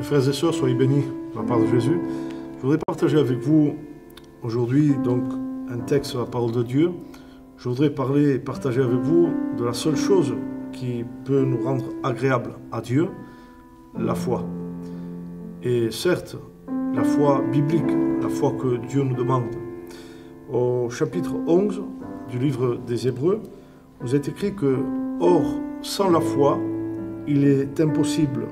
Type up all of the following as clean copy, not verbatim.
Frères et sœurs, soyez bénis par la part de Jésus. Je voudrais partager avec vous aujourd'hui donc un texte sur la parole de Dieu. Je voudrais parler et partager avec vous de la seule chose qui peut nous rendre agréables à Dieu, la foi. Et certes, la foi biblique, la foi que Dieu nous demande. Au chapitre 11 du livre des Hébreux, vous est écrit que « Or, sans la foi, il est impossible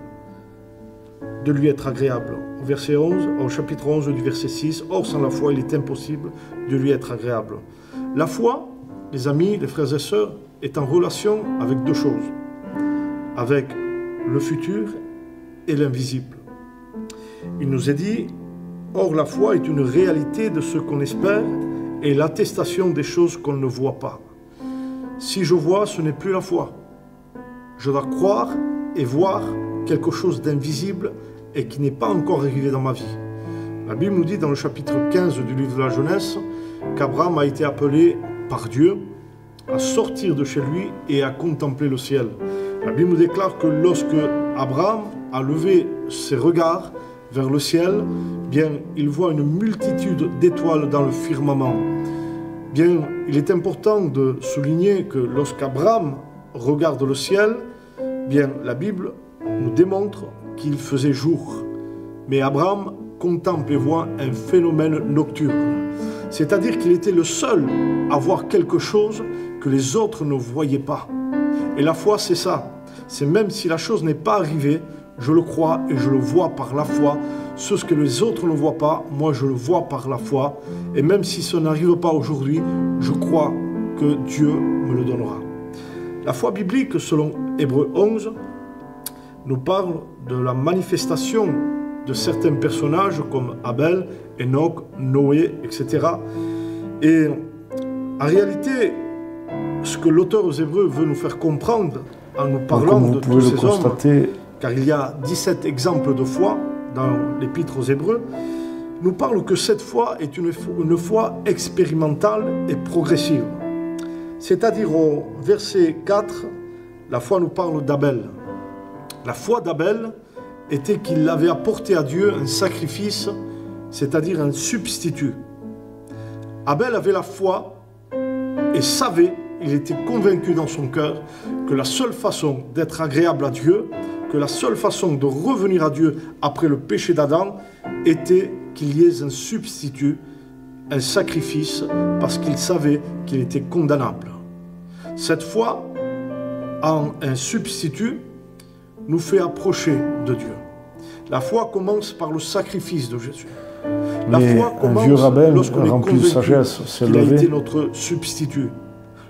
de lui être agréable. » Au verset 11, au chapitre 11 du verset 6, « Or, sans la foi, il est impossible de lui être agréable. » La foi, les amis, les frères et sœurs, est en relation avec deux choses, avec le futur et l'invisible. Il nous est dit, « Or, la foi est une réalité de ce qu'on espère et l'attestation des choses qu'on ne voit pas. Si je vois, ce n'est plus la foi. Je dois croire et voir quelque chose d'invisible et qui n'est pas encore arrivé dans ma vie. » La Bible nous dit dans le chapitre 15 du livre de la Genèse qu'Abraham a été appelé par Dieu à sortir de chez lui et à contempler le ciel. La Bible nous déclare que lorsque Abraham a levé ses regards vers le ciel, bien, il voit une multitude d'étoiles dans le firmament. Bien, il est important de souligner que lorsqu'Abraham regarde le ciel, bien, la Bible nous démontre qu'il faisait jour. Mais Abraham contemple et voit un phénomène nocturne. C'est-à-dire qu'il était le seul à voir quelque chose que les autres ne voyaient pas. Et la foi, c'est ça. C'est même si la chose n'est pas arrivée, je le crois et je le vois par la foi. Ce que les autres ne voient pas, moi je le vois par la foi. Et même si ça n'arrive pas aujourd'hui, je crois que Dieu me le donnera. La foi biblique, selon Hébreux 11, nous parle de la manifestation de certains personnages comme Abel, Enoch, Noé, etc. Et en réalité, ce que l'auteur aux Hébreux veut nous faire comprendre en nous parlant de tous ces hommes, car il y a 17 exemples de foi dans l'épître aux Hébreux, nous parle que cette foi est une foi expérimentale et progressive. C'est-à-dire au verset 4, la foi nous parle d'Abel. La foi d'Abel était qu'il avait apporté à Dieu un sacrifice, c'est-à-dire un substitut. Abel avait la foi et savait, il était convaincu dans son cœur que la seule façon d'être agréable à Dieu, que la seule façon de revenir à Dieu après le péché d'Adam était qu'il y ait un substitut, un sacrifice, parce qu'il savait qu'il était condamnable. Cette foi en un substitut nous fait approcher de Dieu. La foi commence par le sacrifice de Jésus. La foi commence lorsqu'on est convaincu qu'il a été notre substitut.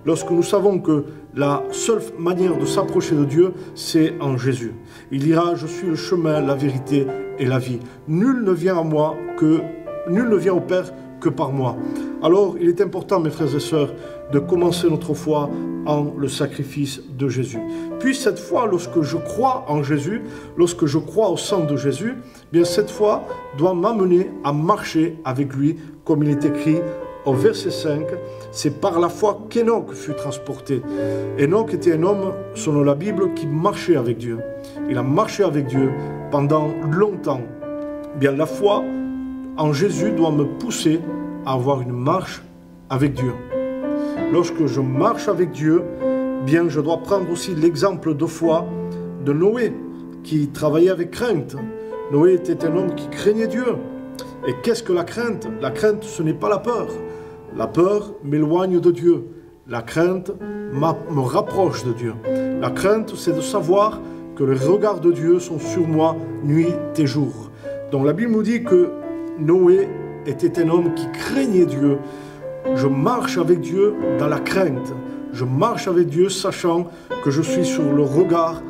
Lorsque nous savons que la seule manière de s'approcher de Dieu, c'est en Jésus. Il dira, je suis le chemin, la vérité et la vie. Nul ne vient au Père que par moi. Alors, il est important, mes frères et sœurs, de commencer notre foi en le sacrifice de Jésus. Puis cette foi, lorsque je crois en Jésus, lorsque je crois au sang de Jésus, bien cette foi doit m'amener à marcher avec lui, comme il est écrit au verset 5, c'est par la foi qu'Enoch fut transporté. Enoch était un homme, selon la Bible, qui marchait avec Dieu. Il a marché avec Dieu pendant longtemps. Bien, la foi en Jésus doit me pousser à avoir une marche avec Dieu. Lorsque je marche avec Dieu, bien, je dois prendre aussi l'exemple de foi de Noé, qui travaillait avec crainte. Noé était un homme qui craignait Dieu. Et qu'est-ce que la crainte? La crainte, ce n'est pas la peur. La peur m'éloigne de Dieu. La crainte me rapproche de Dieu. La crainte, c'est de savoir que les regards de Dieu sont sur moi nuit et jour. Donc la Bible nous dit que Noé était un homme qui craignait Dieu. Je marche avec Dieu dans la crainte. Je marche avec Dieu sachant que je suis sur le regard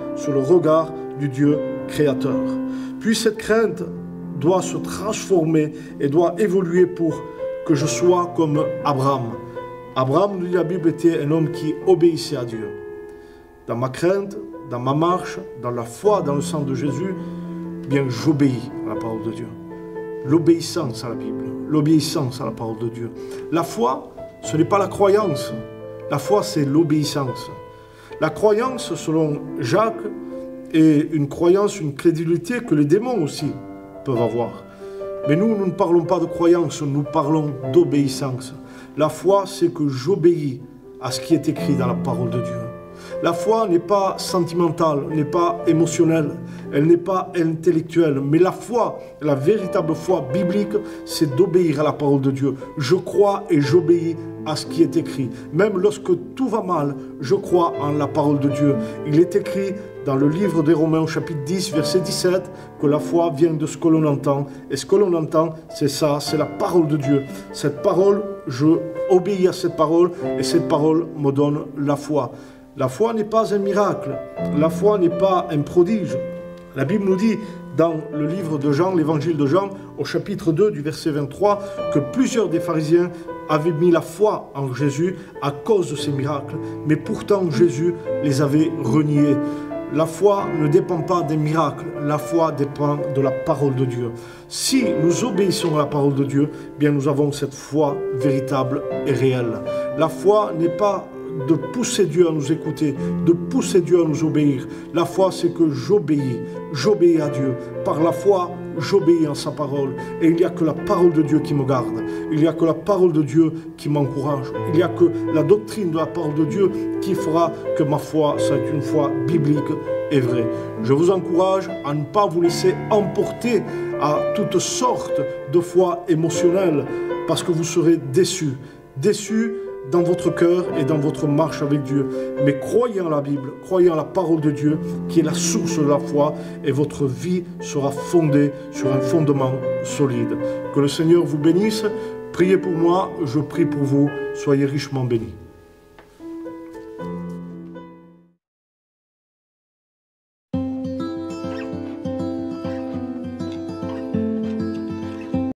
du Dieu créateur. Puis cette crainte doit se transformer et doit évoluer pour que je sois comme Abraham. Abraham, nous dit la Bible, était un homme qui obéissait à Dieu. Dans ma crainte, dans ma marche, dans la foi, dans le sang de Jésus, bien j'obéis à la parole de Dieu. L'obéissance à la Bible, l'obéissance à la parole de Dieu. La foi, ce n'est pas la croyance. La foi, c'est l'obéissance. La croyance, selon Jacques, et une croyance, une crédulité que les démons aussi peuvent avoir. Mais nous ne parlons pas de croyance, nous parlons d'obéissance. La foi, c'est que j'obéis à ce qui est écrit dans la parole de Dieu. La foi n'est pas sentimentale, n'est pas émotionnelle, elle n'est pas intellectuelle, mais la foi, la véritable foi biblique, c'est d'obéir à la parole de Dieu. Je crois et j'obéis à ce qui est écrit. Même lorsque tout va mal, je crois en la parole de Dieu. Il est écrit dans le livre des Romains, au chapitre 10, verset 17, que la foi vient de ce que l'on entend. Et ce que l'on entend, c'est ça, c'est la parole de Dieu. Cette parole, je obéis à cette parole, et cette parole me donne la foi. La foi n'est pas un miracle, la foi n'est pas un prodige. La Bible nous dit dans le livre de Jean, l'évangile de Jean, au chapitre 2 du verset 23, que plusieurs des pharisiens avaient mis la foi en Jésus à cause de ces miracles, mais pourtant Jésus les avait reniés. La foi ne dépend pas des miracles, la foi dépend de la parole de Dieu. Si nous obéissons à la parole de Dieu, bien nous avons cette foi véritable et réelle. La foi n'est pas de pousser Dieu à nous écouter, de pousser Dieu à nous obéir. La foi, c'est que j'obéis à Dieu. Par la foi, j'obéis en sa parole. Et il n'y a que la parole de Dieu qui me garde. Il n'y a que la parole de Dieu qui m'encourage. Il n'y a que la doctrine de la parole de Dieu qui fera que ma foi soit une foi biblique et vraie. Je vous encourage à ne pas vous laisser emporter à toutes sortes de foi émotionnelles parce que vous serez déçus. Déçus dans votre cœur et dans votre marche avec Dieu. Mais croyez en la Bible, croyez en la parole de Dieu qui est la source de la foi et votre vie sera fondée sur un fondement solide. Que le Seigneur vous bénisse. Priez pour moi, je prie pour vous. Soyez richement bénis.